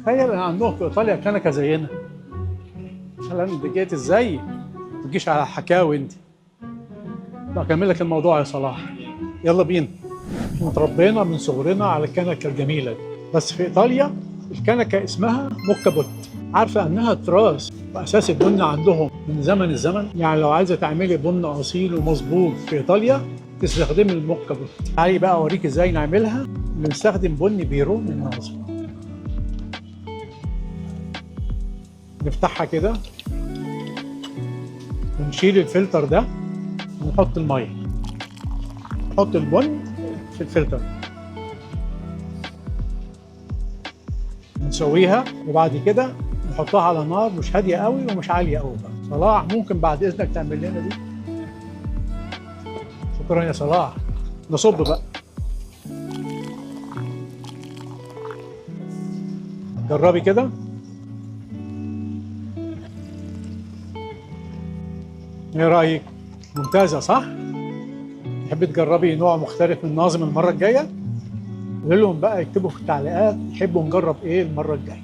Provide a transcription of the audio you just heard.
تخيل ان عندهم في ايطاليا كنكه زينا. مثلا انت جيت ازاي؟ ما تجيش على حكاوي انت. بكمل لك الموضوع يا صلاح. يلا بينا. احنا اتربينا من صغرنا على الكنكه الجميله دي، بس في ايطاليا الكنكه اسمها موكا بوت. عارفه انها تراث واساس البن عندهم من زمن الزمن. يعني لو عايزه تعملي بن اصيل ومظبوط في ايطاليا تستخدمي الموكا بوت. تعالي بقى اوريك ازاي نعملها. بنستخدم بن بيرو من مصر. نفتحها كده ونشيل الفلتر ده ونحط الميه. نحط البن في الفلتر، نسويها، وبعد كده نحطها على نار مش هاديه قوي ومش عاليه قوي. صلاح ممكن بعد اذنك تعمل لنا دي؟ شكرا يا صلاح. نصب بقى. جربي كده. ايه رايك؟ ممتازه صح؟ تحبي تجربي نوع مختلف من ناظم المره الجايه؟ قول لهم بقى يكتبوا في التعليقات تحبوا نجرب ايه المره الجايه.